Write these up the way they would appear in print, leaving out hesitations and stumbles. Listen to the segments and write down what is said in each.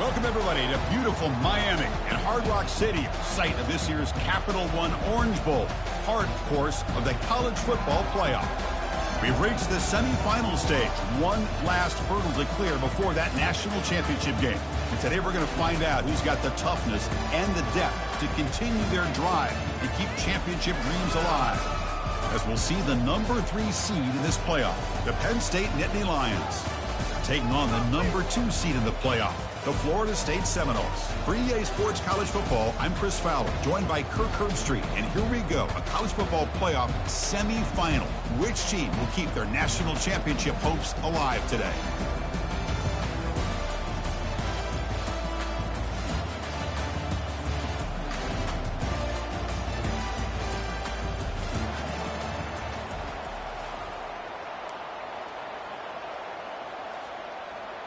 Welcome, everybody, to beautiful Miami and Hard Rock Stadium, site of this year's Capital One Orange Bowl, part, of course, of the college football playoff. We've reached the semifinal stage, one last hurdle to clear before that national championship game. And today we're going to find out who's got the toughness and the depth to continue their drive and keep championship dreams alive. As we'll see the number 3 seed in this playoff, the Penn State Nittany Lions, taking on the number 2 seed in the playoff, the Florida State Seminoles. For EA Sports College Football, I'm Chris Fowler, joined by Kirk Herbstreit. And here we go, a college football playoff semifinal. Which team will keep their national championship hopes alive today?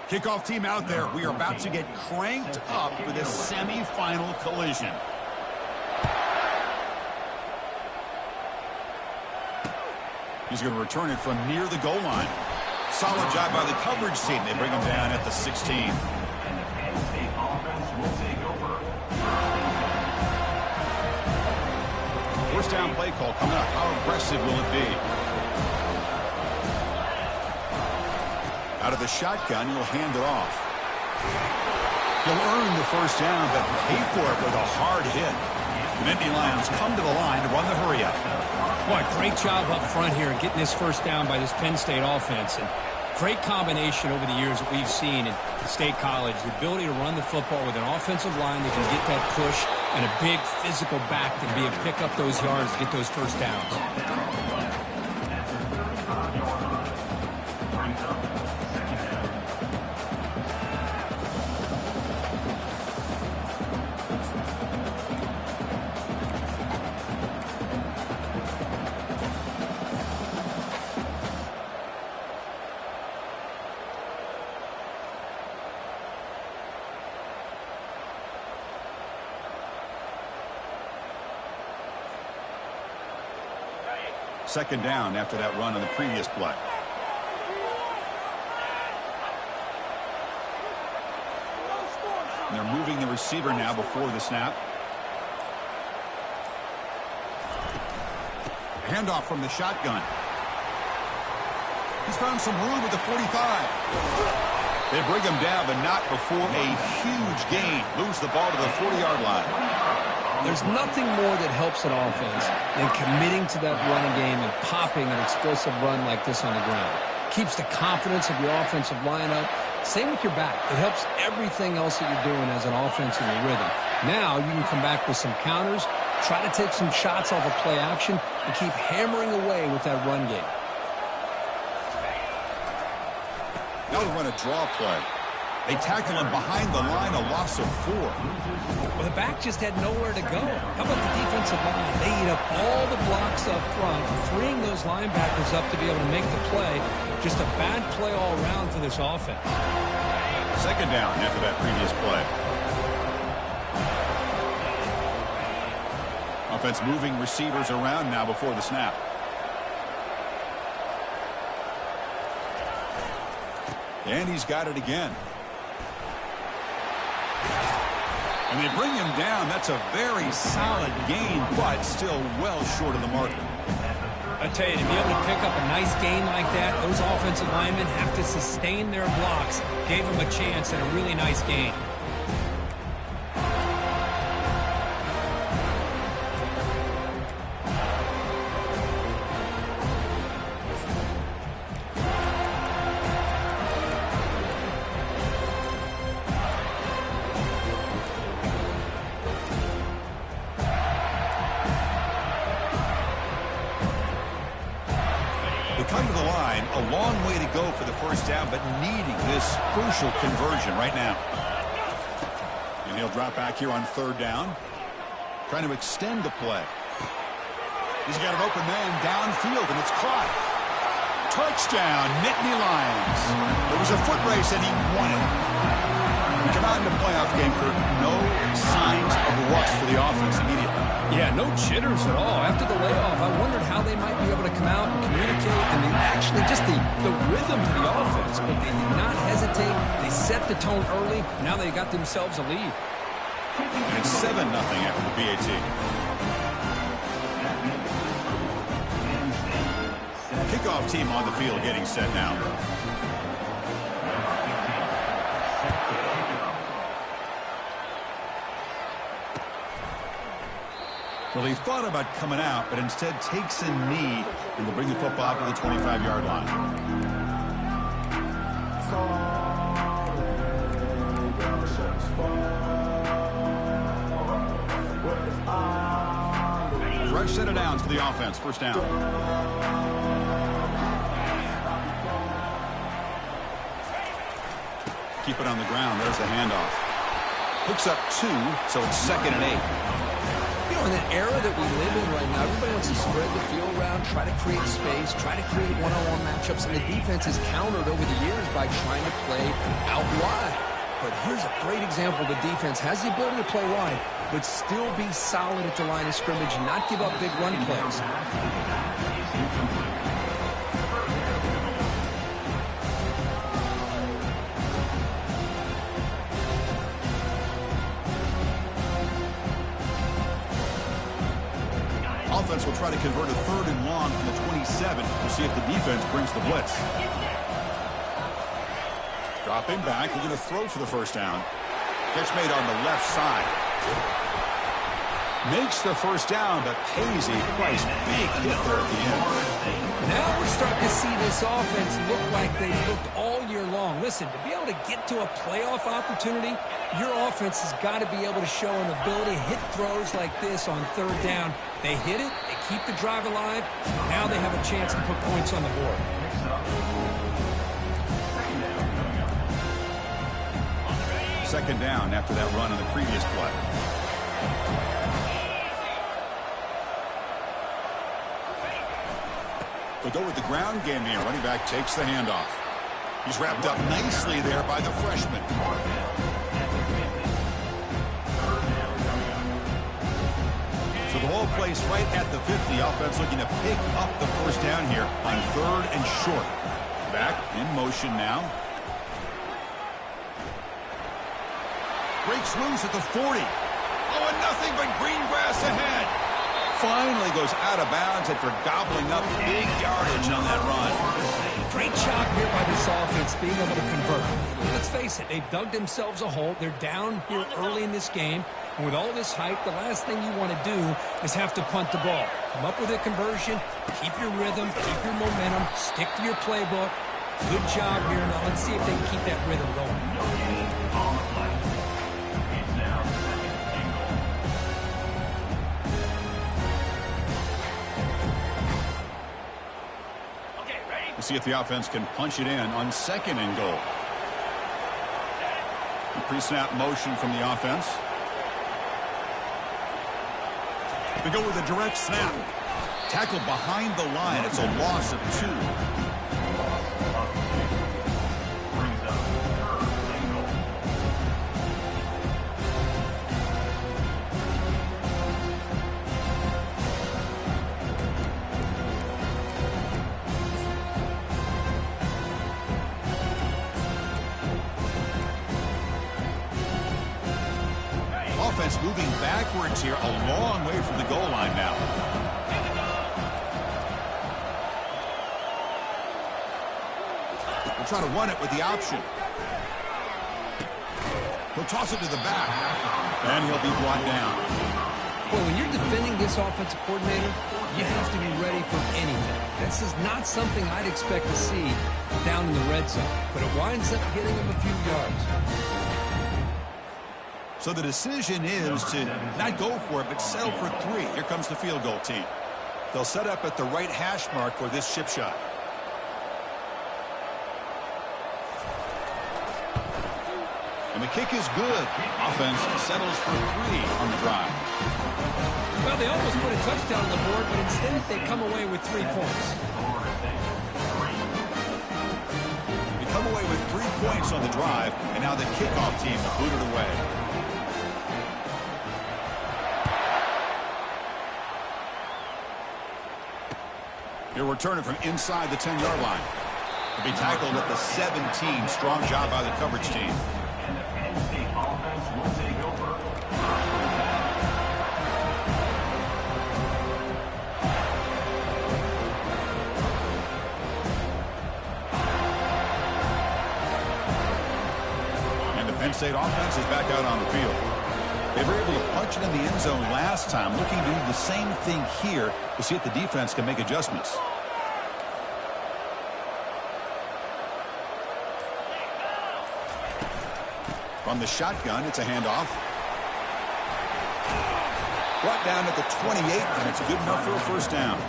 Kickoff team out there. We are about to get cranked up for this semifinal collision. He's going to return it from near the goal line. Solid job by the coverage team. They bring him down at the 16. And the Penn State offense will take over. First down play call coming up. How aggressive will it be? Out of the shotgun, he'll hand it off. He'll earn the first down, but pay for it with a hard hit. The Nittany Lions come to the line to run the hurry-up. Boy, great job up front here in getting this first down by this Penn State offense. And great combination over the years that we've seen in State College. The ability to run the football with an offensive line that can get that push and a big physical back to be able to pick up those yards to get those first downs. Second down after that run on the previous play. And they're moving the receiver now before the snap. Handoff from the shotgun. He's found some room at the 45. They bring him down, but not before a huge gain. Moves the ball to the 40-yard line. There's nothing more that helps an offense than committing to that running game and popping an explosive run like this on the ground. Keeps the confidence of your offensive line up. Same with your back. It helps everything else that you're doing as an offense in your rhythm. Now you can come back with some counters, try to take some shots off of play action, and keep hammering away with that run game. Now we run a draw play. They tackle him behind the line, a loss of 4. Well, the back just had nowhere to go. How about the defensive line? They eat up all the blocks up front, freeing those linebackers up to be able to make the play. Just a bad play all around for this offense. Second down after that previous play. Offense moving receivers around now before the snap. And he's got it again. And they bring him down. That's a very solid gain, but still well short of the marker. I tell you, to be able to pick up a nice gain like that, those offensive linemen have to sustain their blocks. Gave him a chance at a really nice gain. Come to the line, a long way to go for the first down, but needing this crucial conversion right now. And he'll drop back here on third down, trying to extend the play. He's got an open man downfield, and it's caught. Touchdown, Nittany Lions. It was a foot race, and he won it. We come out in the playoff game, Kurt. No signs of rust for the offense immediately. Yeah, no jitters at all. After the layoff, I wondered how they might be able to come out and communicate, and actually just the rhythm to the offense. But they did not hesitate. They set the tone early. Now they got themselves a lead. And it's 7-0 after the PAT. Kickoff team on the field getting set now. Well, he thought about coming out, but instead takes a knee and will bring the football to the 25-yard line. Fresh set of downs for the offense. First down. Keep it on the ground. There's the handoff. Picks up 2, so it's 2nd and 8. You know, in that era that we live in right now, everybody wants to spread the field around, try to create space, try to create one-on-one matchups, and the defense has countered over the years by trying to play out wide. But here's a great example. The defense has the ability to play wide, but still be solid at the line of scrimmage and not give up big run plays. Offense will try to convert a 3rd and long from the 27 to see if the defense brings the blitz. Dropping back, he's going to throw for the first down. Catch made on the left side. Makes the first down, but pays a price. Big hit there at the end. Now we're starting to see this offense look like they looked all year long. Listen, to be able to get to a playoff opportunity, your offense has got to be able to show an ability to hit throws like this on 3rd down. They hit it, they keep the drive alive. Now they have a chance to put points on the board. Second down after that run on the previous play. We'll go with the ground game here. Running back takes the handoff. He's wrapped up nicely there by the freshman. So the whole place right at the 50. Offense looking to pick up the first down here on 3rd and short. Back in motion now. Breaks loose at the 40. Oh, and nothing but green grass ahead. Finally goes out of bounds after gobbling up big yardage on that run. Great job here by this offense being able to convert. Let's face it, they've dug themselves a hole. They're down here early in this game. And with all this hype, the last thing you want to do is have to punt the ball. Come up with a conversion, keep your rhythm, keep your momentum, stick to your playbook. Good job here. Now let's see if they can keep that rhythm going. See if the offense can punch it in on 2nd and goal. Pre-snap motion from the offense. They go with a direct snap. Tackle behind the line. It's a loss of 2. Offense moving backwards here, a long way from the goal line now. We'll try to run it with the option. He'll toss it to the back, and he'll be brought down. Boy, when you're defending this offensive coordinator, you have to be ready for anything. This is not something I'd expect to see down in the red zone, but it winds up getting him a few yards. So the decision is to not go for it, but settle for 3. Here comes the field goal team. They'll set up at the right hash mark for this chip shot. And the kick is good. Offense settles for 3 on the drive. Well, they almost put a touchdown on the board, but instead they come away with 3 points. They come away with 3 points on the drive, and now the kickoff team booted away. He'll return it from inside the 10-yard line. He'll be tackled at the 17. Strong job by the coverage team. And the Penn State offense will take over. And the Penn State offense is back out on the field. They were able to punch it in the end zone last time, looking to do the same thing here to see if the defense can make adjustments. From the shotgun, it's a handoff. Brought down at the 28, and it's good enough for a first down.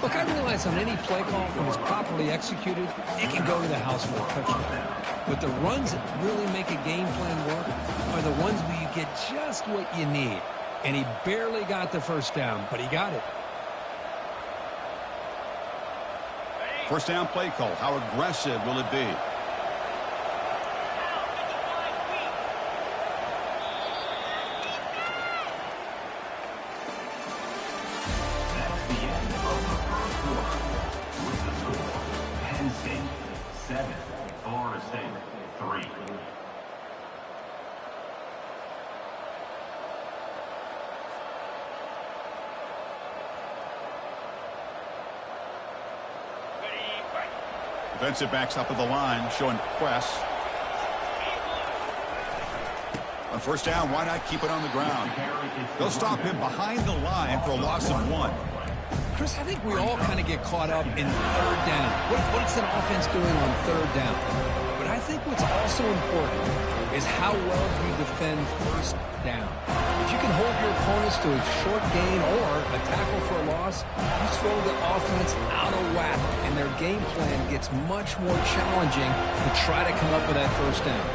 Look, I realize on any play call, when it's properly executed, it can go to the house for a touchdown. But the runs that really make a game plan work are the ones where you get just what you need. And he barely got the first down, but he got it. First down play call. How aggressive will it be? That's the end of the first quarter. With the score, Penn State 7, Florida State 3. Defensive backs up at the line, showing press. On first down, why not keep it on the ground? They'll stop him behind the line for a loss of 1. Chris, I think we all kind of get caught up in third down. What's an offense doing on third down? But I think what's also important is how well do you defend first down. If you can hold your opponents to a short gain or a tackle for a loss, you throw the offense out of whack, and their game plan gets much more challenging to try to come up with that first down.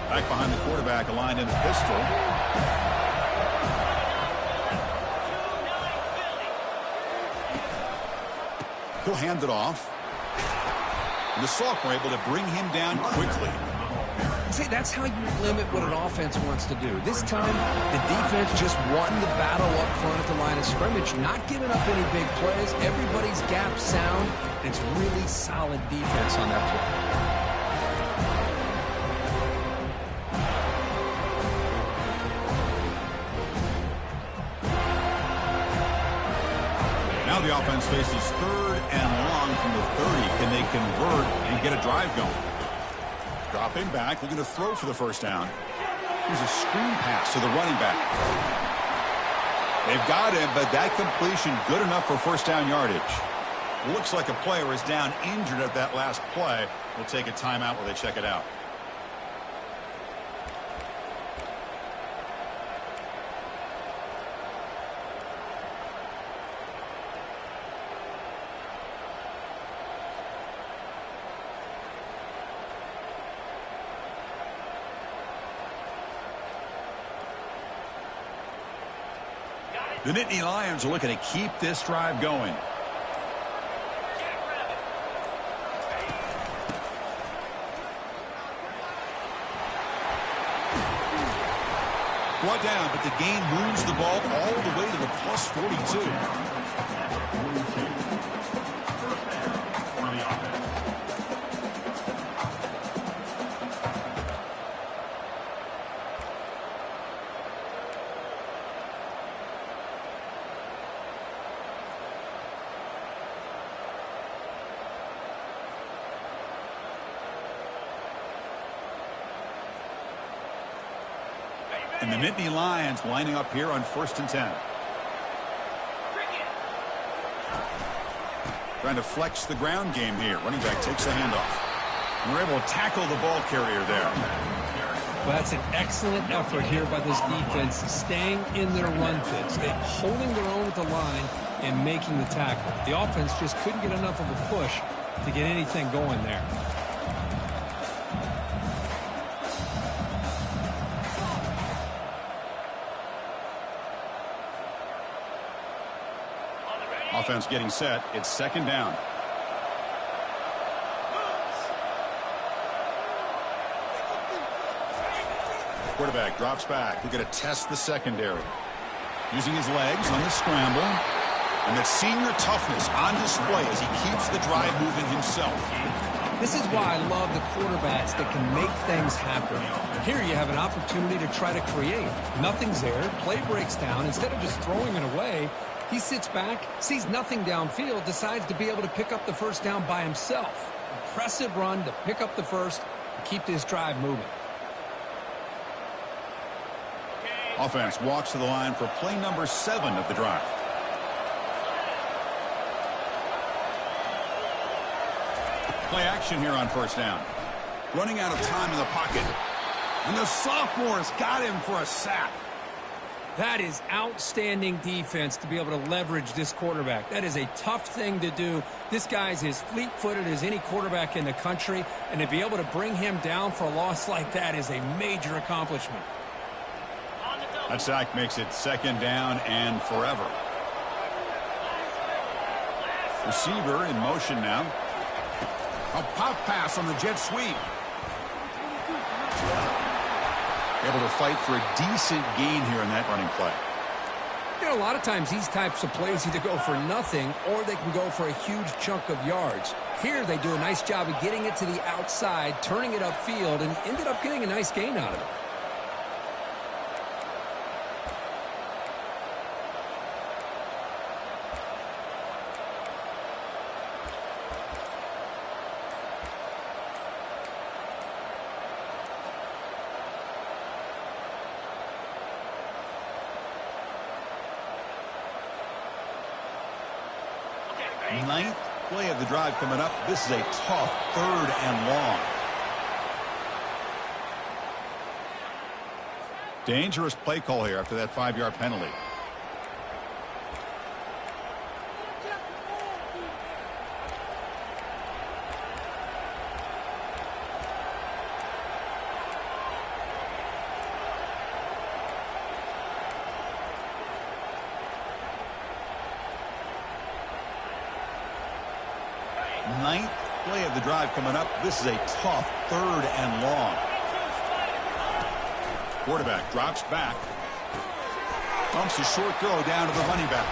Back behind the quarterback, aligned in the pistol. He'll hand it off. And the Sophomore able to bring him down quickly. See, that's how you limit what an offense wants to do. This time, the defense just won the battle up front at the line of scrimmage, not giving up any big plays. Everybody's gap sound. It's really solid defense on that play. Now the offense faces third and long from the 30. Can they convert and get a drive going? Dropping back, looking to throw for the first down. Here's a screen pass to the running back. They've got him, but that completion good enough for first down yardage. Looks like a player is down injured at that last play. We'll take a timeout while they check it out. The Nittany Lions are looking to keep this drive going. Brought down, but the gain moves the ball all the way to the plus 42. And the Nittany Lions lining up here on 1st and 10. Trying to flex the ground game here. Running back takes a handoff. And we're able to tackle the ball carrier there. Well, that's an excellent effort here by this defense, staying in their run fits, holding their own at the line and making the tackle. The offense just couldn't get enough of a push to get anything going there. Offense getting set. It's 2nd down. Quarterback drops back. We're going to test the secondary. Using his legs on the scramble. And that senior toughness on display as he keeps the drive moving himself. This is why I love the quarterbacks that can make things happen. Here you have an opportunity to try to create. Nothing's there. Play breaks down. Instead of just throwing it away, he sits back, sees nothing downfield, decides to be able to pick up the first down by himself. Impressive run to pick up the first and keep this drive moving. Offense walks to the line for play number 7 of the drive. Play action here on 1st down. Running out of time in the pocket. And the sophomore's got him for a sack. That is outstanding defense to be able to leverage this quarterback. That is a tough thing to do. This guy's as fleet-footed as any quarterback in the country, and to be able to bring him down for a loss like that is a major accomplishment. That sack makes it 2nd down and forever. Receiver in motion now. A pop pass on the jet sweep. Able to fight for a decent gain here in that running play. You know, a lot of times these types of plays either go for nothing or they can go for a huge chunk of yards. Here they do a nice job of getting it to the outside, turning it upfield, and ended up getting a nice gain out of it. Ninth play of the drive coming up. This is a tough 3rd and long. Dangerous play call here after that 5-yard penalty. Ninth play of the drive coming up. This is a tough 3rd and long. Quarterback drops back. Pumps a short throw down to the running back.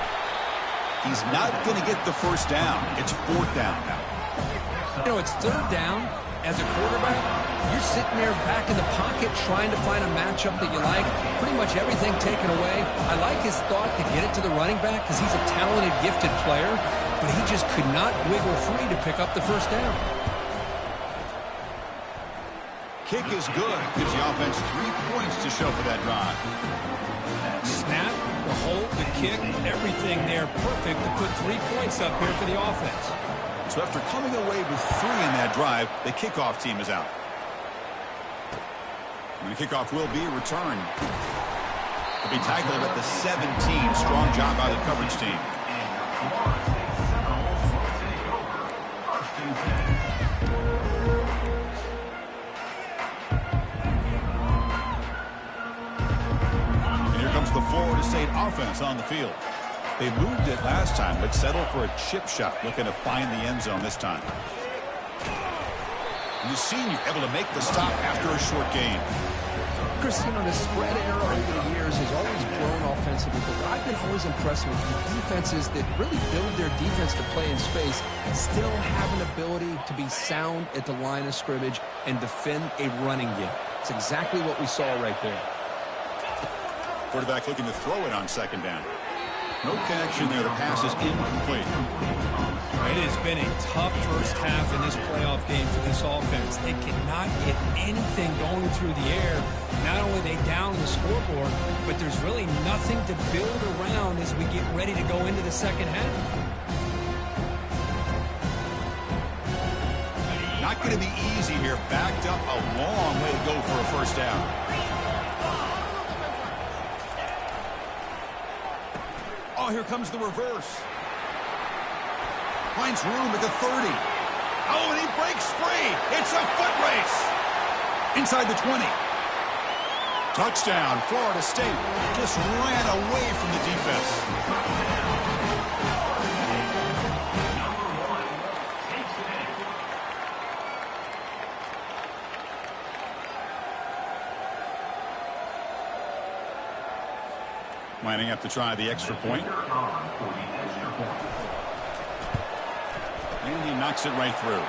He's not going to get the first down. It's 4th down now. You know, it's 3rd down. As a quarterback, you're sitting there back in the pocket trying to find a matchup that you like. Pretty much everything taken away. I like his thought to get it to the running back because he's a talented, gifted player, but he just could not wiggle free to pick up the first down. Kick is good. Gives the offense 3 points to show for that drive. Snap, the hold, the kick, everything there perfect to put 3 points up here for the offense. So after coming away with 3 in that drive, the kickoff team is out. And the kickoff will be returned. He'll be tackled at the 17. Strong job by the coverage team. And here comes the Florida State offense is on the field. They moved it last time, but settled for a chip shot, looking to find the end zone this time. And the senior able to make the stop after a short gain. Chris, you know, the spread era over the years has always grown offensively, but what I've been always impressed with defenses that really build their defense to play in space still have an ability to be sound at the line of scrimmage and defend a running game. It's exactly what we saw right there. Quarterback looking to throw it on second down. No connection there. The pass is incomplete. It has been a tough first half in this playoff game for this offense. They cannot get anything going through the air. Not only are they down on the scoreboard, but there's really nothing to build around as we get ready to go into the second half. Not going to be easy here. Backed up a long way to go for a first down. Oh, here comes the reverse. Finds room at the 30. Oh, and he breaks free. It's a foot race. Inside the 20. Touchdown, Florida State. Just ran away from the defense. Lining up to try the extra point. And he knocks it right through.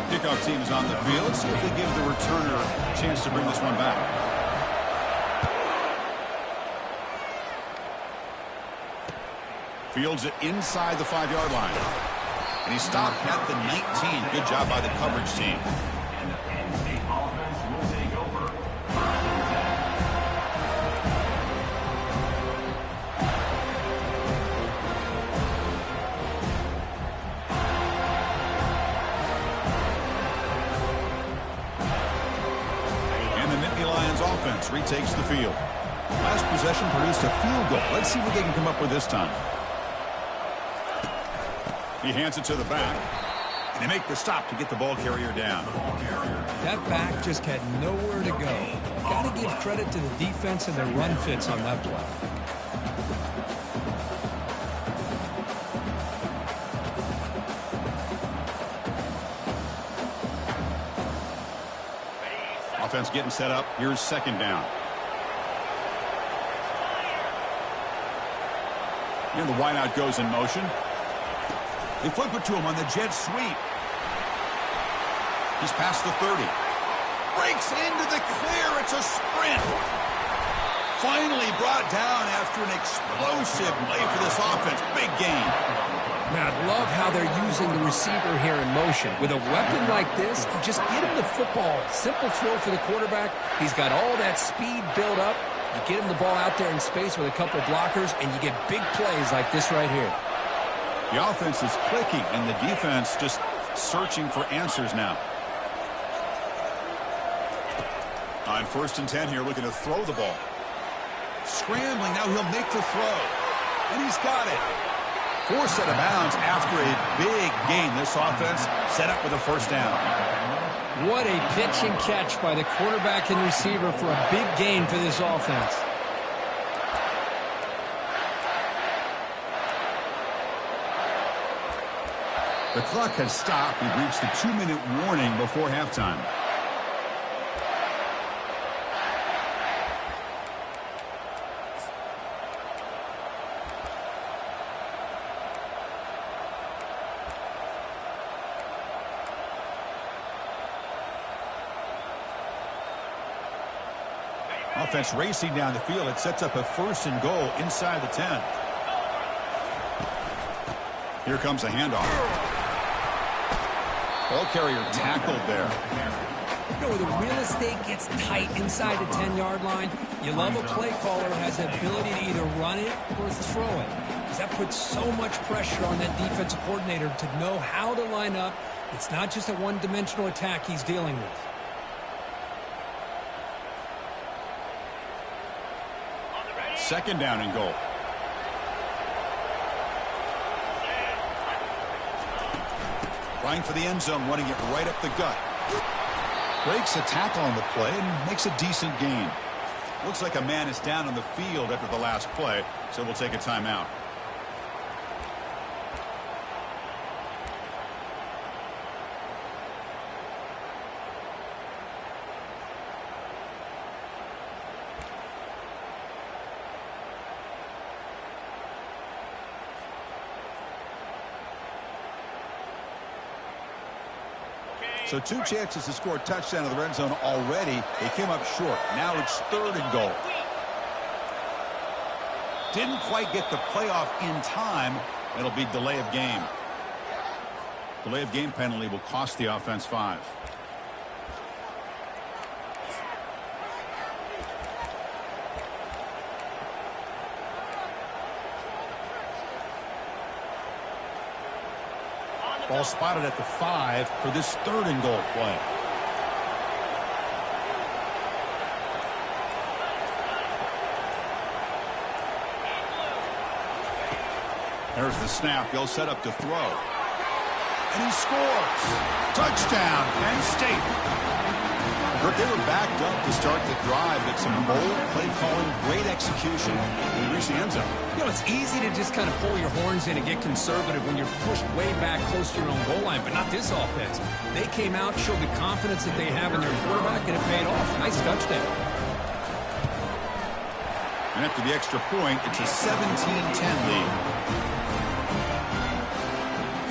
Kickoff team is on the field. See if they give the returner a chance to bring this one back. Fields it inside the 5-yard line. And he stopped at the 19. Good job by the coverage team. And the Penn State offense will take over. And the Nittany Lions offense retakes the field. Last possession produced a field goal. Let's see what they can come up with this time. He hands it to the back, and they make the stop to get the ball carrier down. That back just had nowhere to go. Got to give credit to the defense and their run fits on that play. Offense getting set up. Here's second down. And the wideout goes in motion. They flip it to him on the jet sweep. He's past the 30. Breaks into the clear. It's a sprint. Finally brought down after an explosive play for this offense. Big gain. Man, I love how they're using the receiver here in motion. With a weapon like this, you just get him the football. Simple throw for the quarterback. He's got all that speed built up. You get him the ball out there in space with a couple blockers, and you get big plays like this right here. The offense is clicking, and the defense just searching for answers now. On 1st and 10 here, looking to throw the ball. Scrambling, now he'll make the throw. And he's got it. Forced out of bounds after a big gain. This offense set up with a first down. What a pitch and catch by the quarterback and receiver for a big gain for this offense. The clock has stopped. We've reached the 2-minute warning before halftime. Offense racing down the field. It sets up a 1st and goal inside the 10. Here comes a handoff. Ball carrier tackled there. You know, the real estate gets tight inside the 10-yard line. You love a play caller who has the ability to either run it or throw it. Because that puts so much pressure on that defensive coordinator to know how to line up. It's not just a one-dimensional attack he's dealing with. Second down and goal. Trying for the end zone, running it right up the gut. Breaks a tackle on the play and makes a decent gain. Looks like a man is down on the field after the last play, so we'll take a timeout. So 2 chances to score a touchdown in the red zone already. They came up short. Now it's 3rd and goal. Didn't quite get the playoff in time. It'll be delay of game. Delay of game penalty will cost the offense 5. Ball spotted at the 5 for this 3rd and goal play. There's the snap. They'll set up to throw. And he scores. Touchdown, Penn State. They were backed up to start the drive. It's some bold play calling, great execution. We reach the end zone. You know, it's easy to just kind of pull your horns in and get conservative when you're pushed way back close to your own goal line, but not this offense. They came out, showed the confidence that they have in their quarterback, and it paid off. Nice touchdown. And after the extra point, it's a 17-10 lead.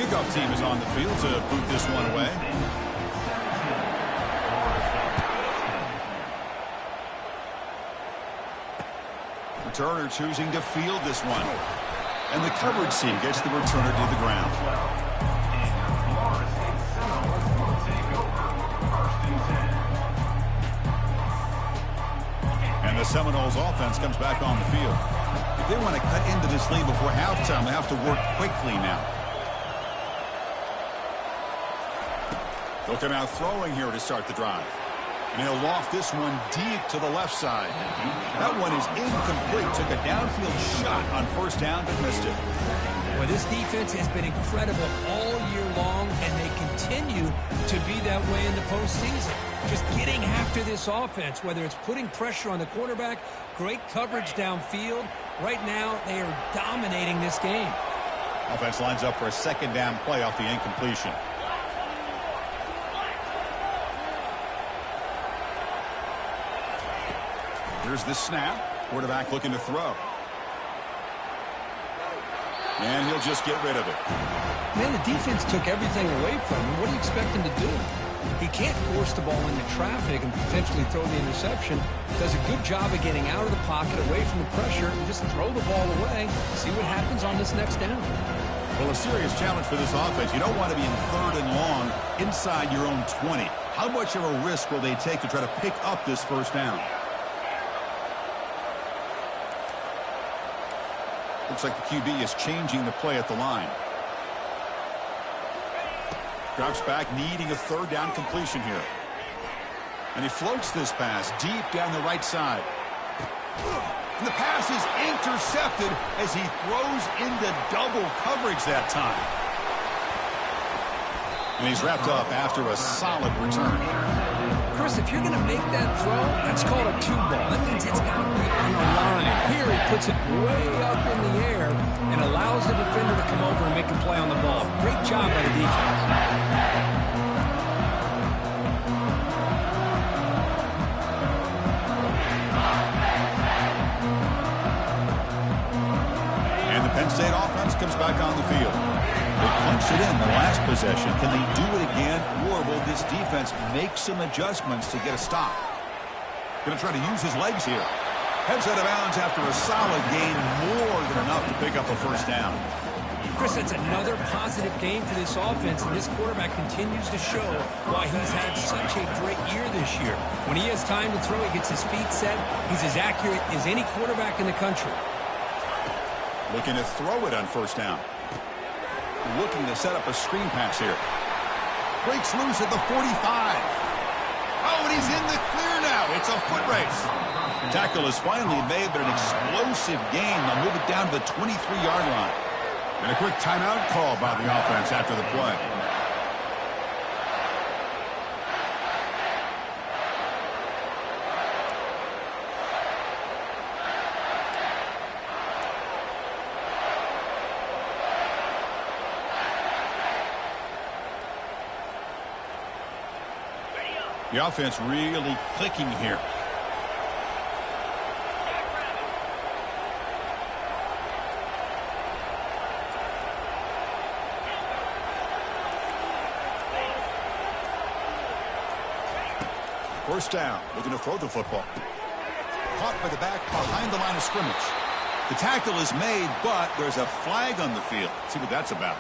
Kickoff team is on the field to boot this one away. Returner choosing to field this one. And the coverage team gets the returner to the ground. And the Seminoles offense comes back on the field. If they want to cut into this lead before halftime, they have to work quickly now. They'll come out throwing here to start the drive. And he'll loft this one deep to the left side. That one is incomplete. Took a downfield shot on 1st down, but missed it. Well, this defense has been incredible all year long, and they continue to be that way in the postseason. Just getting after this offense, whether it's putting pressure on the quarterback, great coverage downfield. Right now, they are dominating this game. Offense lines up for a 2nd down play off the incompletion. Here's the snap. Quarterback looking to throw. And he'll just get rid of it. Man, the defense took everything away from him. What do you expect him to do? He can't force the ball into traffic and potentially throw the interception. Does a good job of getting out of the pocket, away from the pressure, and just throw the ball away. See what happens on this next down. Well, a serious challenge for this offense. You don't want to be in 3rd and long inside your own 20. How much of a risk will they take to try to pick up this 1st down? Looks like the QB is changing the play at the line. Drops back, needing a 3rd down completion here. And he floats this pass deep down the right side. And the pass is intercepted as he throws into double coverage that time. And he's wrapped up after a solid return. Chris, if you're going to make that throw, that's called a 2-ball. That means it's got to be on the line. Here he puts it way up in the air and allows the defender to come over and make a play on the ball. Great job by the defense. And the Penn State offense comes back on the field. They punched it in the last possession. Can they do it again, or will this defense make some adjustments to get a stop? Going to try to use his legs here. Heads out of bounds after a solid gain, more than enough to pick up a 1st down. Chris, that's another positive game for this offense, and this quarterback continues to show why he's had such a great year this year. When he has time to throw, he gets his feet set. He's as accurate as any quarterback in the country. Looking to throw it on 1st down. Looking to set up a screen pass here. Breaks loose at the 45. Oh, and he's in the clear now. It's a foot race. Tackle is finally made, but an explosive gain. They'll move it down to the 23-yard line. And a quick timeout call by the offense after the play. The offense really clicking here. First down, looking to throw the football. Caught by the back behind the line of scrimmage. The tackle is made, but there's a flag on the field. Let's see what that's about.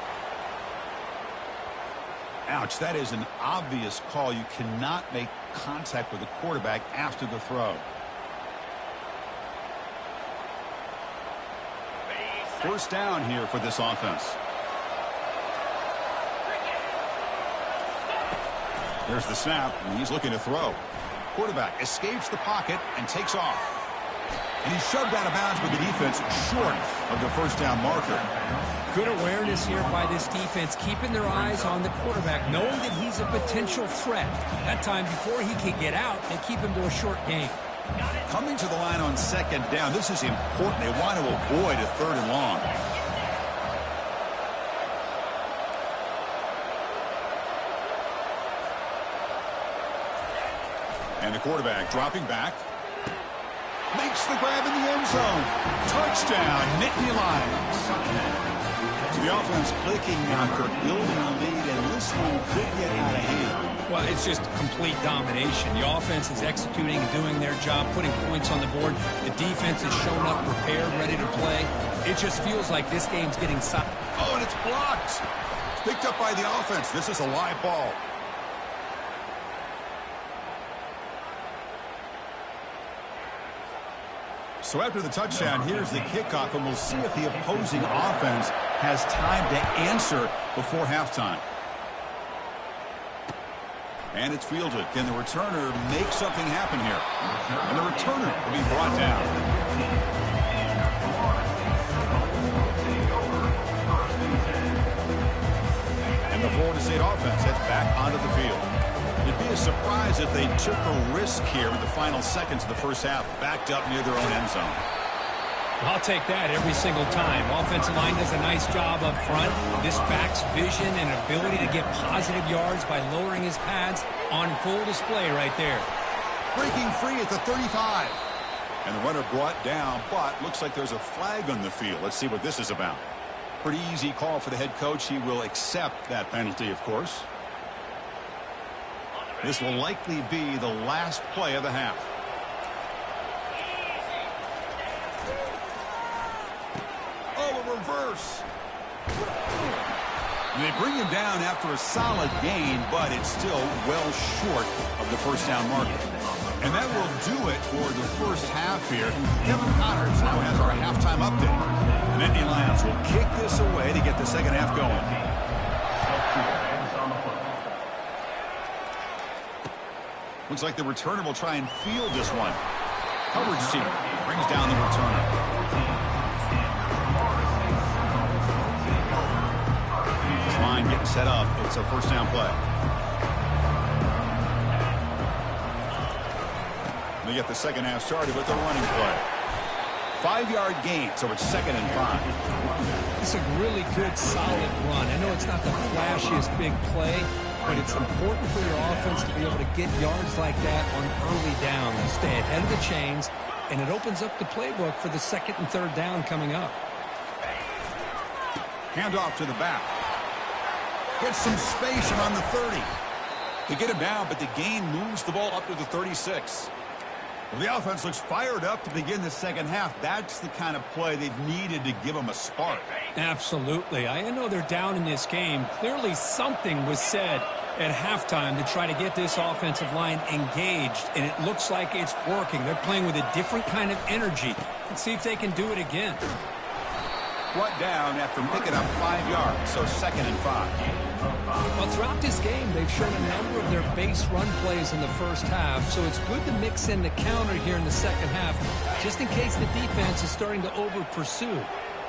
Ouch, that is an obvious call. You cannot make contact with the quarterback after the throw. First down here for this offense. There's the snap, and he's looking to throw. Quarterback escapes the pocket and takes off. And he's shoved out of bounds with the defense short of the first down marker. Good awareness here by this defense, keeping their eyes on the quarterback, knowing that he's a potential threat. That time before he can get out, they keep him to a short gain. Coming to the line on second down, this is important. They want to avoid a third and long. And the quarterback dropping back. Makes the grab in the end zone. Touchdown, Nittany Lions. To the offense clicking now, Kirk, building a lead, and this one could get out of hand. Well, it's just complete domination. The offense is executing and doing their job, putting points on the board. The defense is showing up prepared, ready to play. It just feels like this game's getting solid. Oh, and it's blocked. Picked up by the offense. This is a live ball. So after the touchdown, here's the kickoff, and we'll see if the opposing offense has time to answer before halftime. And it's fielded. Can the returner make something happen here? And the returner will be brought down. And the Florida State offense heads back onto the field. It'd be a surprise if they took a risk here in the final seconds of the first half, backed up near their own end zone. I'll take that every single time. Offensive line does a nice job up front. This back's vision and ability to get positive yards by lowering his pads on full display right there. Breaking free at the 35. And the runner brought down, but looks like there's a flag on the field. Let's see what this is about. Pretty easy call for the head coach. He will accept that penalty, of course. This will likely be the last play of the half. Oh, a reverse. And they bring him down after a solid gain, but it's still well short of the first down marker. And that will do it for the first half here. Kevin Connors now has our halftime update. And Nittany Lions will kick this away to get the second half going. Looks like the returner will try and field this one. Coverage team brings down the returner. This line getting set up. It's a first down play. They get the second half started with the running play. 5-yard gain, so it's 2nd and 5. It's a really good, solid run. I know it's not the flashiest big play, but it's important for your offense to be able to get yards like that on early down. You stay ahead of the chains, and it opens up the playbook for the 2nd and 3rd down coming up. Handoff to the back. Gets some space around the 30. They get him down, but the gain moves the ball up to the 36. Well, the offense looks fired up to begin the second half. That's the kind of play they've needed to give them a spark. Absolutely. I know they're down in this game. Clearly something was said at halftime to try to get this offensive line engaged, and it looks like it's working. They're playing with a different kind of energy. Let's see if they can do it again. Brought down after picking up 5 yards, so 2nd and 5. Well, throughout this game, they've shown a number of their base run plays in the first half, so it's good to mix in the counter here in the second half, just in case the defense is starting to over-pursue.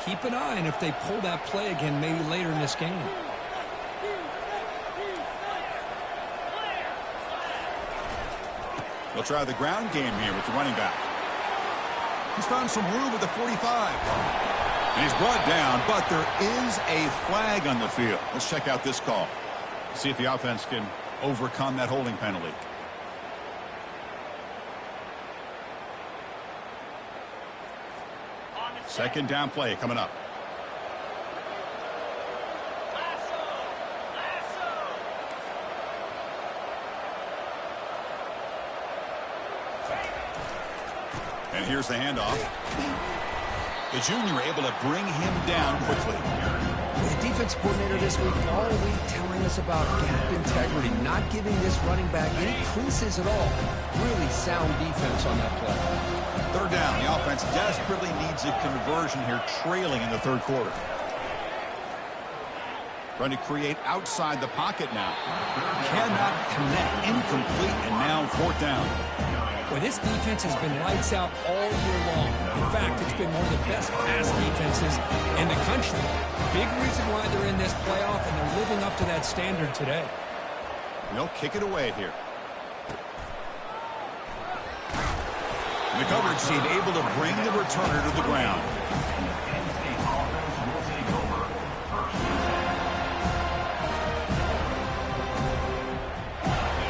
Keep an eye on if they pull that play again maybe later in this game. They'll try the ground game here with the running back. He's found some room at the 45. And he's brought down, but there is a flag on the field. Let's check out this call. See if the offense can overcome that holding penalty. Second down play coming up. And here's the handoff. The junior able to bring him down quickly. The defense coordinator this week all week telling us about gap integrity, not giving this running back any creases at all. Really sound defense on that play. Third down. The offense desperately needs a conversion here, trailing in the third quarter. Trying to create outside the pocket now. Cannot connect. Incomplete, and now fourth down. Well, this defense has been lights out all year long. In fact, it's been one of the best pass defenses in the country. Big reason why they're in this playoff, and they're living up to that standard today. They'll kick it away here. And the coverage team able to bring the returner to the ground.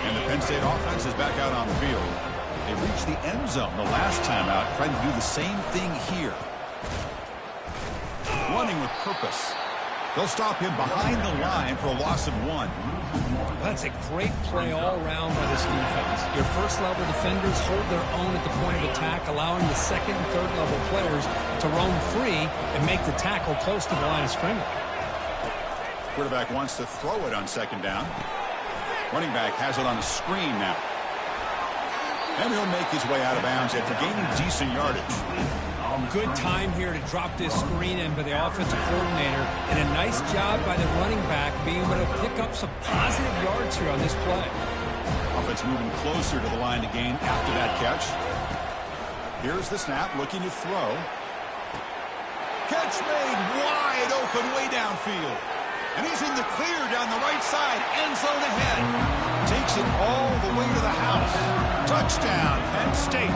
And the Penn State offense is back out on the field. They reached the end zone the last time out, trying to do the same thing here. Running with purpose. They'll stop him behind the line for a loss of 1. That's a great play all around by this defense. Your first-level defenders hold their own at the point of attack, allowing the second and third-level players to roam free and make the tackle close to the line of scrimmage. Quarterback wants to throw it on second down. Running back has it on a screen now. And he'll make his way out of bounds after gaining decent yardage. Good time here to drop this screen in by the offensive coordinator, and a nice job by the running back being able to pick up some positive yards here on this play. Offense moving closer to the line to gain after that catch. Here's the snap, looking to throw. Catch made wide open way downfield. And he's in the clear down the right side, end zone ahead. Takes it all the way to the house. Touchdown, Penn State.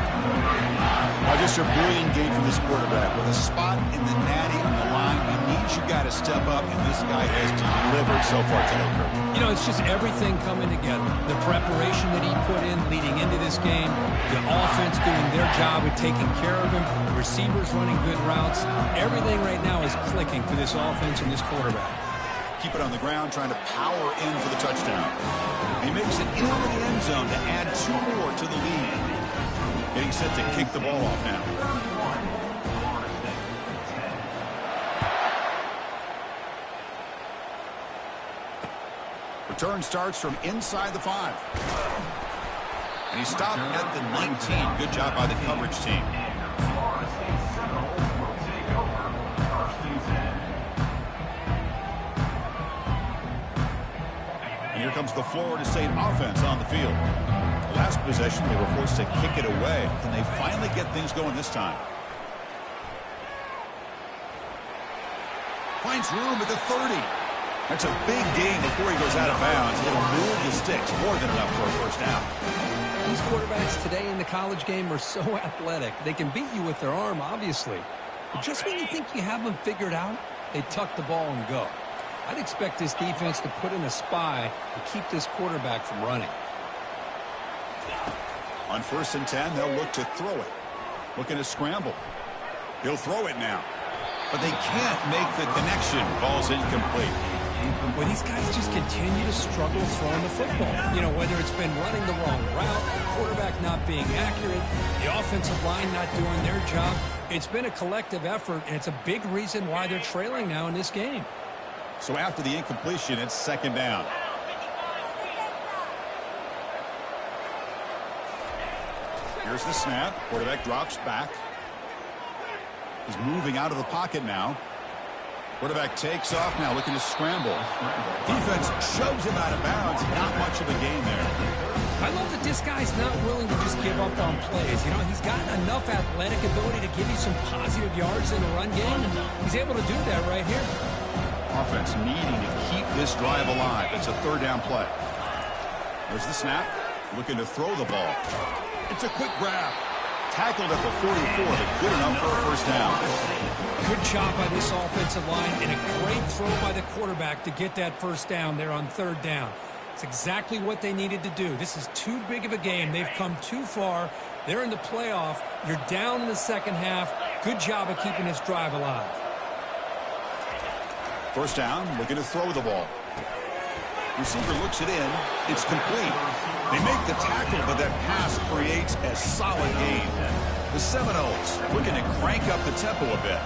Just a brilliant game for this quarterback. With a spot in the natty on the line, he needs your guy to step up, and this guy has delivered so far today, Kirk. You know, it's just everything coming together. The preparation that he put in leading into this game, the offense doing their job of taking care of him, the receivers running good routes. Everything right now is clicking for this offense and this quarterback. Keep it on the ground, trying to power in for the touchdown. He makes it into the end zone to add 2 more to the lead. Getting set to kick the ball off now. Return starts from inside the 5. And he stopped at the 19. Good job by the coverage team. Here comes the Florida State offense on the field. Last possession, they were forced to kick it away. Can they finally get things going this time? Finds room at the 30. That's a big gain before he goes out of bounds. He'll move the sticks, more than enough for a first down. These quarterbacks today in the college game are so athletic. They can beat you with their arm, obviously. But just when you think you have them figured out, they tuck the ball and go. I'd expect this defense to put in a spy to keep this quarterback from running. On 1st and 10, they'll look to throw it. Looking to scramble. He'll throw it now. But they can't make the connection. Ball's incomplete. Well, these guys just continue to struggle throwing the football. You know, whether it's been running the wrong route, the quarterback not being accurate, the offensive line not doing their job. It's been a collective effort, and it's a big reason why they're trailing now in this game. So after the incompletion, it's second down. Here's the snap. Quarterback drops back. He's moving out of the pocket now. Quarterback takes off now, looking to scramble. Defense shoves him out of bounds. Not much of a gain there. I love that this guy's not willing to just give up on plays. You know, he's got enough athletic ability to give you some positive yards in the run game, and he's able to do that right here. Offense needing to keep this drive alive. It's a third down play. There's the snap. Looking to throw the ball. It's a quick grab. Tackled at the 44, but good enough for a first down. Good job by this offensive line, and a great throw by the quarterback to get that first down there on third down. It's exactly what they needed to do. This is too big of a game. They've come too far. They're in the playoff. You're down in the second half. Good job of keeping this drive alive. First down, looking to throw the ball. Receiver looks it in. It's complete. They make the tackle, but that pass creates a solid gain. The Seminoles looking to crank up the tempo a bit.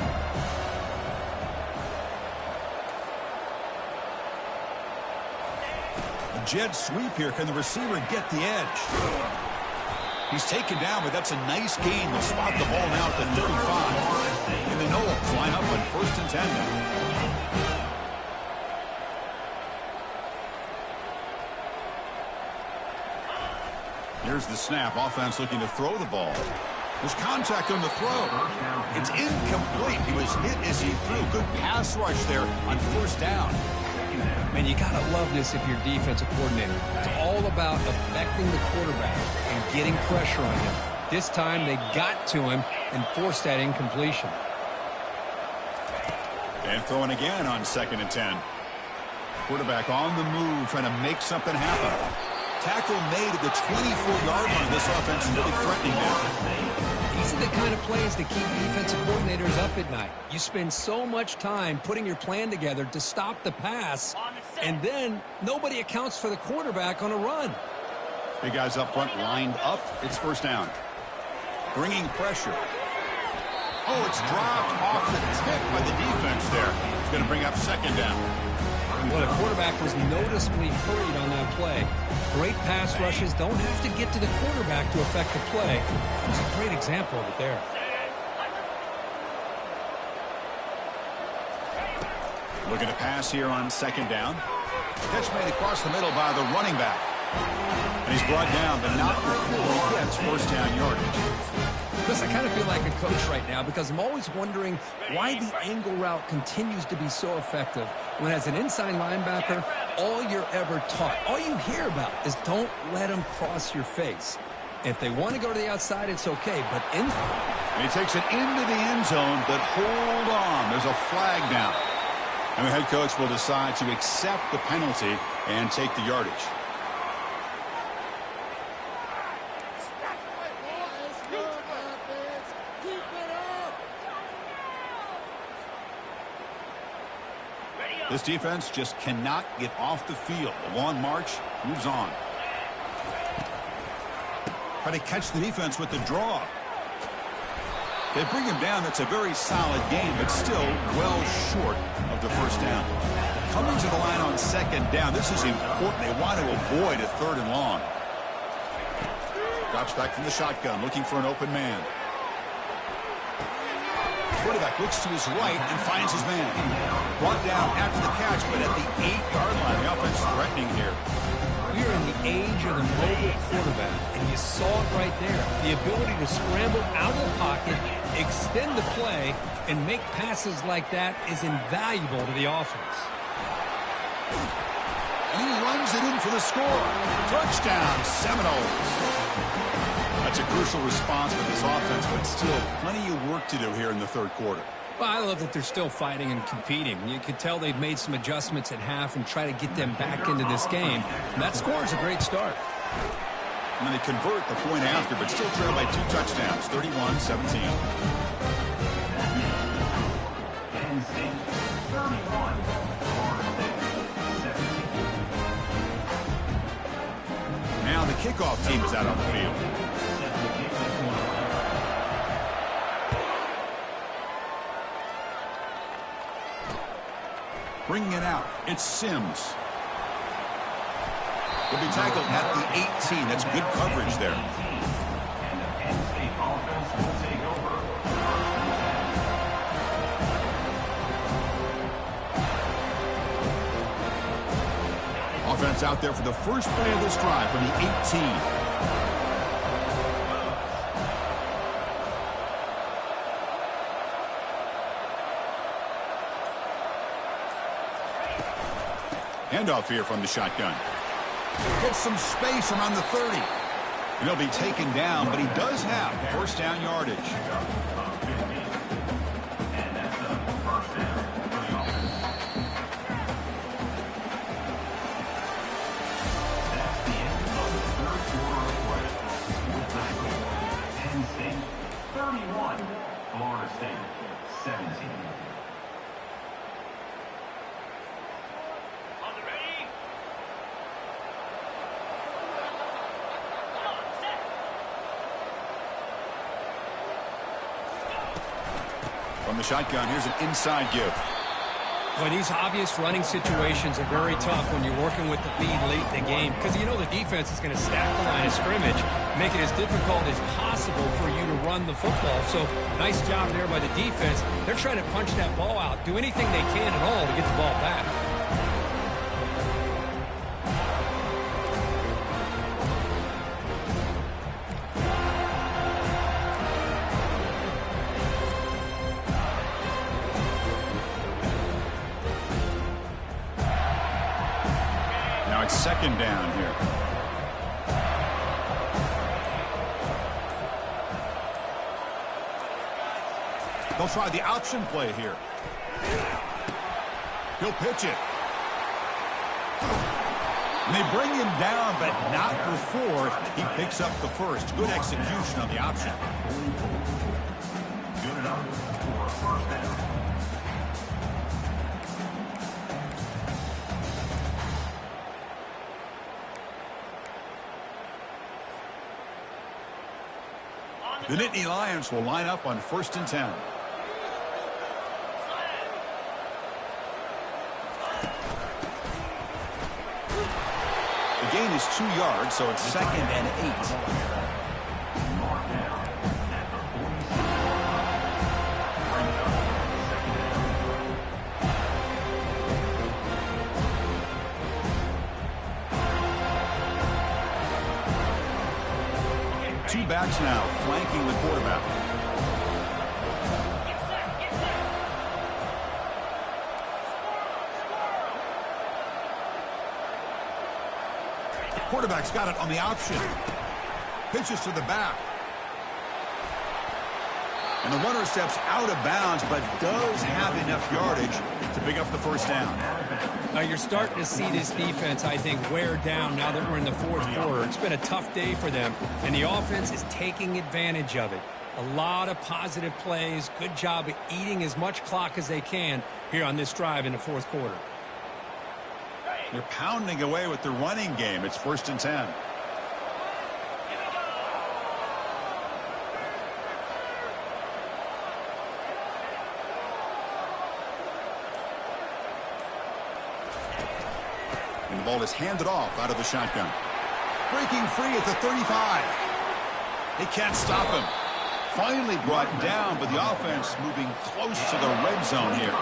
A jet sweep here. Can the receiver get the edge? He's taken down, but that's a nice gain. They'll spot the ball now at the 35. And the Noles line up on 1st and 10 now. Here's the snap. Offense looking to throw the ball. There's contact on the throw. It's incomplete. He was hit as he threw. Good pass rush there on 1st down. Man, you got to love this if you're a defensive coordinator. It's all about affecting the quarterback and getting pressure on him. This time they got to him and forced that incompletion. And throwing again on 2nd and 10. Quarterback on the move, trying to make something happen. Tackle made at the 24-yard line. This offense is really threatening now. These are the kind of plays that keep defensive coordinators up at night. You spend so much time putting your plan together to stop the pass, and then nobody accounts for the quarterback on a run. Big guys up front lined up. It's 1st down. Bringing pressure. Oh, it's dropped off the tip by the defense there. It's going to bring up 2nd down. Well, the quarterback was noticeably hurried on that play. Great pass rushes don't have to get to the quarterback to affect the play. It's a great example of it there. Looking to pass here on 2nd down. Catch made across the middle by the running back. And he's brought down, but not before he gets 1st down yardage. Chris, I kind of feel like a coach right now because I'm always wondering why the angle route continues to be so effective when as an inside linebacker, all you're ever taught, all you hear about is don't let them cross your face. If they want to go to the outside, it's okay, but in... And he takes it into the end zone, but hold on. There's a flag down. And the head coach will decide to accept the penalty and take the yardage. This defense just cannot get off the field. The long march moves on. Try to catch the defense with the draw. They bring him down. That's a very solid game, but still well short of the 1st down. Coming to the line on 2nd down. This is important. They want to avoid a 3rd and long. Drops back from the shotgun, looking for an open man. Quarterback looks to his right and finds his man. Brought down after the catch, but at the 8-yard line. The offense threatening here. We're in the age of the mobile quarterback, and you saw it right there. The ability to scramble out of the pocket, extend the play, and make passes like that is invaluable to the offense. And he runs it in for the score. Touchdown, Seminoles. That's a crucial response for this offense, but still plenty of work to do here in the 3rd quarter. Well, I love that they're still fighting and competing. You could tell they've made some adjustments at half and try to get them back into this game. And that score is a great start. And then they convert the point after, but still trail by 2 touchdowns, 31-17. Now the kickoff team is out on the field. Bringing it out, it's Sims. He'll be tackled at the 18. That's good coverage there. And the Penn State offense will take over. Offense out there for the first play of this drive from the 18. Handoff here from the shotgun. Gets some space around the 30. And he'll be taken down, but he does have 1st down yardage. That's the end of the 3rd quarter of play. With the score, Penn State 31, Florida State 17. From the shotgun, here's an inside give. Boy, these obvious running situations are very tough when you're working with the lead late in the game because you know the defense is going to stack the line of scrimmage, make it as difficult as possible for you to run the football. So, nice job there by the defense. They're trying to punch that ball out, do anything they can at all to get the ball back. Now it's second down here. They'll try the option play here. He'll pitch it. And they bring him down, but not before he picks up the first. Good execution on the option. Good enough for a first down. The Nittany Lions will line up on 1st and 10. The gain is 2 yards, so it's 2nd and 8. Mark down at the 46-yard line. Bring it up, second down. Two backs now flanking the quarterback. Quarterback's got it on the option. Pitches to the back. And the runner steps out of bounds, but does have enough yardage to pick up the first down. Now you're starting to see this defense, I think, wear down now that we're in the fourth quarter. It's been a tough day for them, and the offense is taking advantage of it. A lot of positive plays. Good job at eating as much clock as they can here on this drive in the fourth quarter. They're pounding away with the running game. It's 1st and 10. And the ball is handed off out of the shotgun. Breaking free at the 35. They can't stop him. Finally brought down, but the offense moving close to the red zone here.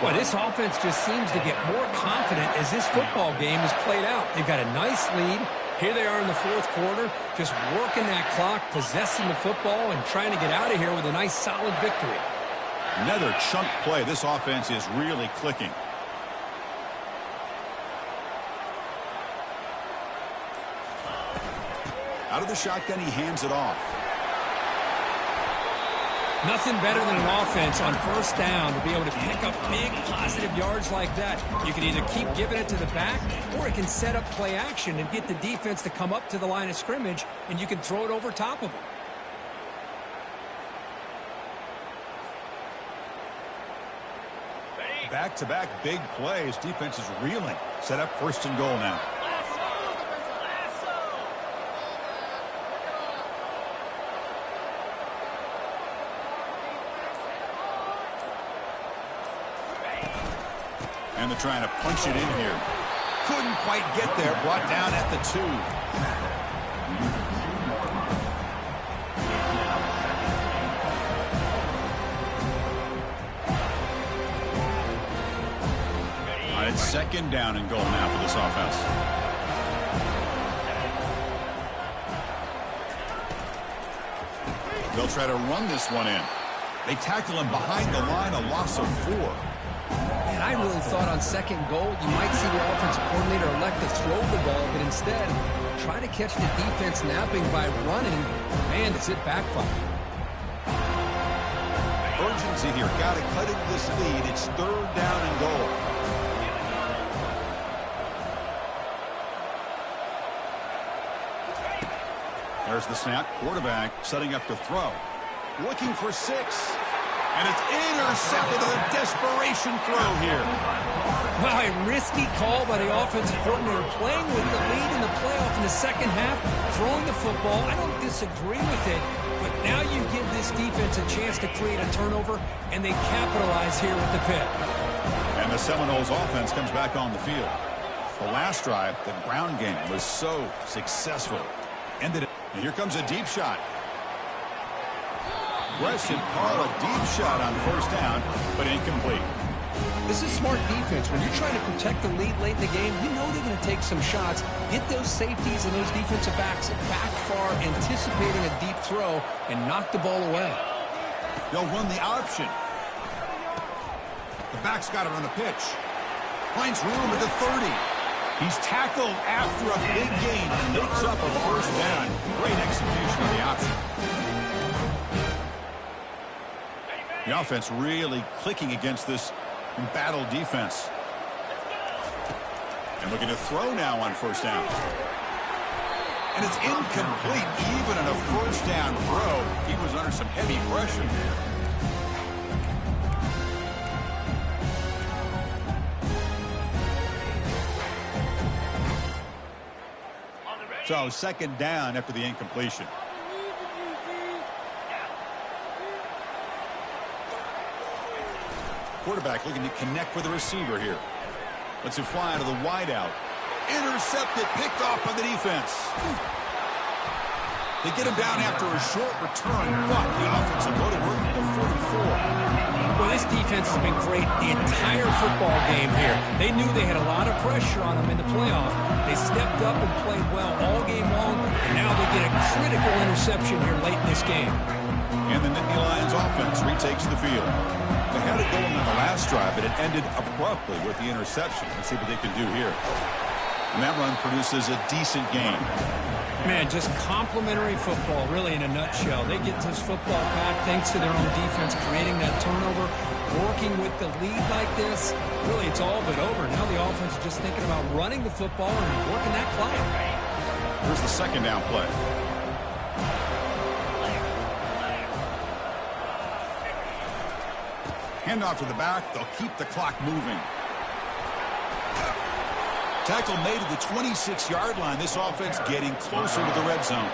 Well, this offense just seems to get more confident as this football game is played out. They've got a nice lead. Here they are in the fourth quarter, just working that clock, possessing the football, and trying to get out of here with a nice, solid victory. Another chunk play. This offense is really clicking. Out of the shotgun, he hands it off. Nothing better than an offense on first down to be able to pick up big positive yards like that. You can either keep giving it to the back, or it can set up play action and get the defense to come up to the line of scrimmage, and you can throw it over top of them. Back-to-back big plays. Defense is reeling. Set up 1st and goal now. And they're trying to punch it in here. Couldn't quite get there. Brought down at the 2. All right, it's 2nd down and goal now for this offense. They'll try to run this one in. They tackle him behind the line, a loss of 4. And I really thought on 2nd goal you might see the offensive coordinator elect to throw the ball, but instead try to catch the defense napping by running. Man, does it backfire. Urgency here. Got to cut into this lead. It's 3rd down and goal. There's the snap. Quarterback setting up to throw. looking for 6. And it's intercepted on a desperation throw here. Wow, a risky call by the offensive coordinator, playing with the lead in the playoff in the second half, throwing the football. I don't disagree with it, but now you give this defense a chance to create a turnover, and they capitalize here with the pick. And the Seminoles offense comes back on the field. The last drive, the ground game, was so successful. And here comes a deep shot. Aggressive call, a deep shot on first down, but incomplete. This is smart defense. When you're trying to protect the lead late in the game, you know they're going to take some shots, get those safeties and those defensive backs back far, anticipating a deep throw, and knock the ball away. They'll run the option. The back's got it on the pitch. Finds room at the 30. He's tackled after a big gain. Makes up a first down. Great execution on the option. The offense really clicking against this battle defense. And looking to throw now on first down. And it's incomplete. Even on a first down throw, he was under some heavy pressure. So second down after the incompletion. Quarterback looking to connect with the receiver here. Lets him fly to the wideout. Intercepted, picked off by the defense. They get him down after a short return, but the offense will go to work at the 44. Well, this defense has been great the entire football game here. They knew they had a lot of pressure on them in the playoff. They stepped up and played well all game long, and now they get a critical interception here late in this game. And the Nittany Lions offense retakes the field. They had it going on the last drive, but it ended abruptly with the interception. Let's see what they can do here. And that run produces a decent game. Man, just complimentary football, really, in a nutshell. They get this football back thanks to their own defense, creating that turnover, working with the lead like this. Really, it's all but over. Now the offense is just thinking about running the football and working that clock. Here's the second down play. Handoff to the back. They'll keep the clock moving. Tackle made at the 26-yard line. This offense getting closer to the red zone.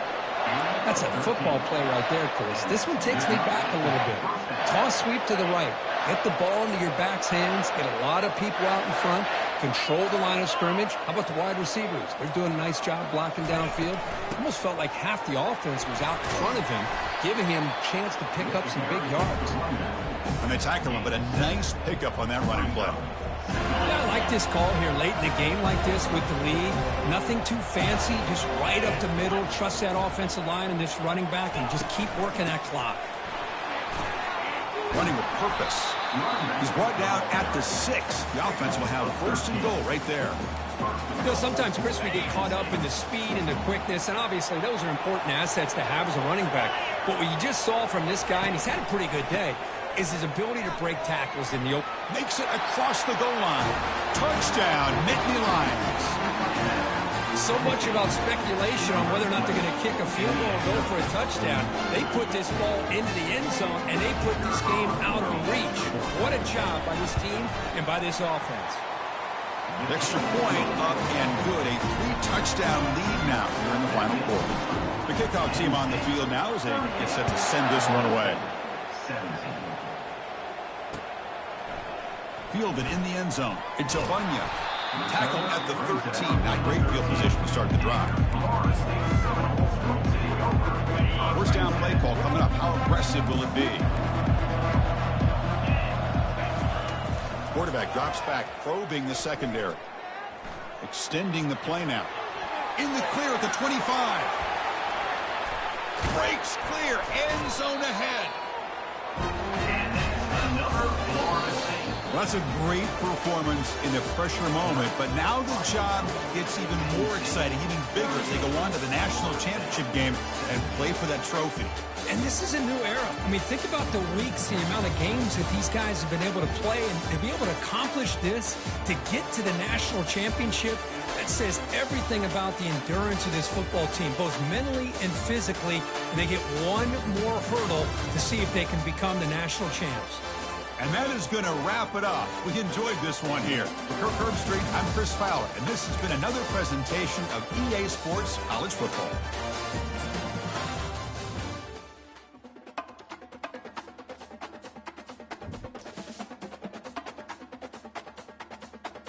That's a football play right there, Chris. This one takes me back a little bit. Toss sweep to the right. Get the ball into your back's hands. Get a lot of people out in front. Control the line of scrimmage. How about the wide receivers? They're doing a nice job blocking downfield. Almost felt like half the offense was out in front of him, giving him a chance to pick up some big yards. And they tackle him, but a nice pickup on that running play. Yeah, I like this call here late in the game like this with the lead. Nothing too fancy, just right up the middle. Trust that offensive line and this running back and just keep working that clock. Running with purpose. He's brought down at the 6. The offense will have first and goal right there. You know, sometimes, Chris, we get caught up in the speed and the quickness, and obviously those are important assets to have as a running back. But what you just saw from this guy, and he's had a pretty good day, is his ability to break tackles in the open. Makes it across the goal line. Touchdown, Nittany Lions. So much about speculation on whether or not they're going to kick a field goal or go for a touchdown. They put this ball into the end zone, and they put this game out of reach. What a job by this team and by this offense. Extra point up and good. A 3-touchdown lead now here in the final quarter. The kickoff team on the field now as they get set to send this one away. Fielded in the end zone. It's Abunya. Tackle at the 13. Not great field position to start the drive. First down play call coming up. How aggressive will it be? Quarterback drops back, probing the secondary. Extending the play now. In the clear at the 25. Breaks clear. End zone ahead. Well, that's a great performance in the pressure moment, but now the job gets even more exciting, even bigger as they go on to the national championship game and play for that trophy. And this is a new era. I mean, think about the weeks, the amount of games that these guys have been able to play, and to be able to accomplish this, to get to the national championship, that says everything about the endurance of this football team, both mentally and physically, and they get one more hurdle to see if they can become the national champs. And that is going to wrap it up. We enjoyed this one here. For Kirk Herbstreit, I'm Chris Fowler, and this has been another presentation of EA Sports College Football.